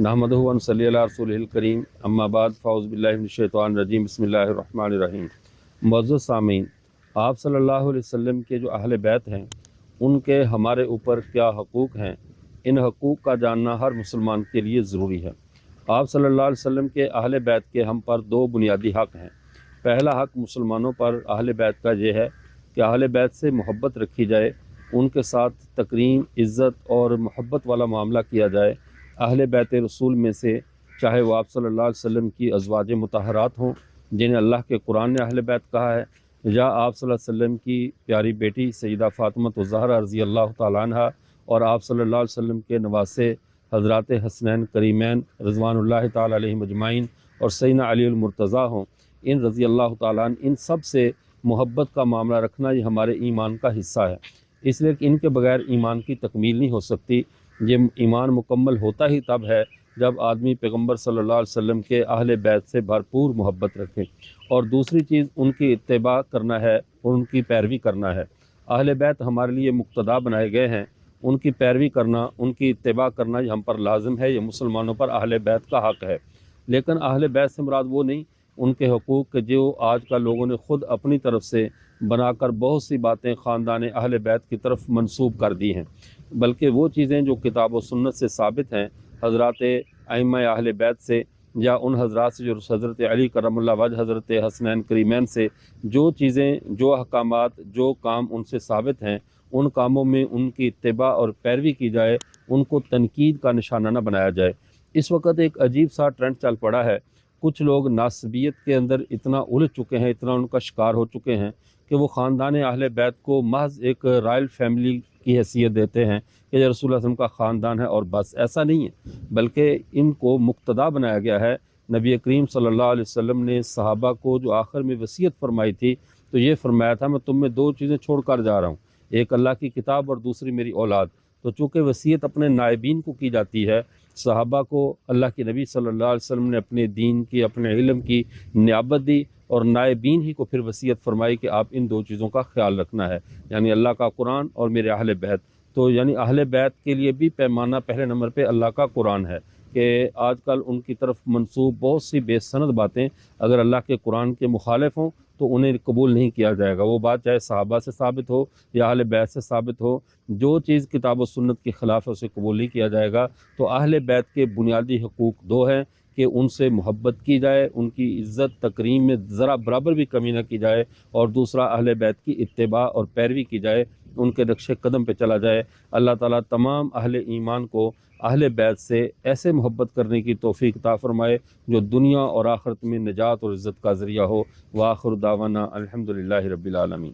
नहमदुहु व नसल्ली अला रसूलिल करीम अम्मा बाद फ़ाउज़ बिल्लाहि मिनश्शैतानिर रजीम बिस्मिल्लाहिर रहमानिर रहीम। मुअज़्ज़ज़ सामीन, आप सल्लल्लाहु अलैहि वसल्लम के जो अहले बैत हैं उनके हमारे ऊपर क्या हकूक़ हैं, इन हकूक़ का जानना हर मुसलमान के लिए ज़रूरी है। आप सल्लल्लाहु अलैहि वसल्लम के अहले बैत के हम पर दो बुनियादी हक़ हैं। पहला हक़ मुसलमानों पर अहले बैत का ये है कि अहले बैत से मोहब्बत रखी जाए, उनके साथ तकरीम, इज़्ज़त और मोहब्बत वाला मामला किया जाए। अहले बैत रसूल में से चाहे वो आप सल्लल्लाहु अलैहि वसल्लम की अज़वाज मुतहरात हों जिन्हें अल्लाह के कुरान ने अहले बैत कहा है, या आप सल्लल्लाहु अलैहि वसल्लम की प्यारी बेटी सैयदा फ़ातिमा ज़हरा रज़ी अल्लाह तआला अन्हा और आप सल्लल्लाहु अलैहि वसल्लम के नवासे हज़रात हसनैन करीमैन रज़वानुल्लाहि तआला अलैहिम अजमाइन और सैयदना अली अल मुर्तज़ा हों, इन रज़ी अल्लाह तआला अन्हु, इन सब से मोहब्बत का मामला रखना ये हमारे ईमान का हिस्सा है। इसलिए कि इनके बगैर ईमान की तकमील नहीं हो सकती। ये ईमान मुकम्मल होता ही तब है जब आदमी पैगम्बर सल्लल्लाहु अलैहि वसल्लम के अहले बैत से भरपूर मोहब्बत रखे। और दूसरी चीज़ उनकी इत्तिबा करना है और उनकी पैरवी करना है। अहले बैत हमारे लिए मुक्तदा बनाए गए हैं, उनकी पैरवी करना, उनकी इत्तिबा करना ये हम पर लाजिम है, ये मुसलमानों पर अहले बैत का हक़ है। लेकिन अहले बैत से मुराद वो नहीं, उनके हकूक़ जो आजकल लोगों ने ख़ुद अपनी तरफ से बनाकर बहुत सी बातें ख़ानदान अहले बैत की तरफ मंसूब कर दी हैं, बल्कि वो चीज़ें जो किताब व सुन्नत से साबित हैं, हज़रात अइम्मा अहले बैत से या उन हज़रात से जो हज़रत अली करमुल्लाह वजह, हज़रत हसनैन करीमैन से जो चीज़ें, जो अहकामात, जो काम उनसे साबित हैं, उन कामों में उनकी इत्तिबा और पैरवी की जाए, उनको तनकीद का निशाना न बनाया जाए। इस वक्त एक अजीब सा ट्रेंड चल पड़ा है। कुछ लोग नासबियत के अंदर इतना उलझ चुके हैं, इतना उनका शिकार हो चुके हैं कि वो ख़ानदान अहले बैत को महज एक रॉयल फैमिली की हैसियत देते हैं कि ये रसूलुल्लाह सल्लल्लाहु अलैहि वसल्लम का ख़ानदान है और बस। ऐसा नहीं है, बल्कि इनको मुक्तदा बनाया गया है। नबी करीम सल्लल्लाहु अलैहि वसल्लम ने सहाबा को जो आखिर में वसीयत फरमाई थी, तो ये फरमाया था मैं तुम में दो चीज़ें छोड़ कर जा रहा हूँ, एक अल्लाह की किताब और दूसरी मेरी औलाद। तो चूँकि वसीयत अपने नायबीन को की जाती है, सहाबा को अल्लाह के नबी सल्लल्लाहु अलैहि वसल्लम ने अपने दीन की, अपने इल्म की नियाबत दी और नायबीन ही को फिर वसीयत फरमाई कि आप इन दो चीज़ों का ख्याल रखना है, यानी अल्लाह का कुरान और मेरे अहले बैत। तो यानी अहले बैत के लिए भी पैमाना पहले नंबर पे अल्लाह का कुरान है कि आजकल उनकी तरफ मंसूब बहुत सी बेसनद बातें अगर अल्लाह के कुरान के मुखालिफ हों तो उन्हें कबूल नहीं किया जाएगा। वो बात चाहे सहाबा से साबित हो या अहले बैत से साबित हो, जो चीज़ किताब व सुन्नत के ख़िलाफ़ है उसे कबूल नहीं किया जाएगा। तो अहले बैत के बुनियादी हकूक़ दो हैं कि उनसे मोहब्बत की जाए, उनकी इज़्ज़त तकरीम में ज़रा बराबर भी कमी न की जाए, और दूसरा अहले बैत की इत्तिबा और पैरवी की जाए, उनके नक्शे कदम पे चला जाए। अल्लाह ताला तमाम अहले ईमान को अहले बैत से ऐसे मोहब्बत करने की तौफ़ीक़ अता फ़रमाए जो दुनिया और आखिरत में निजात और इज़्ज़त का ज़रिया हो। व आखिर दावाना अल्हम्दुलिल्लाहि रब्बिल आलमीन।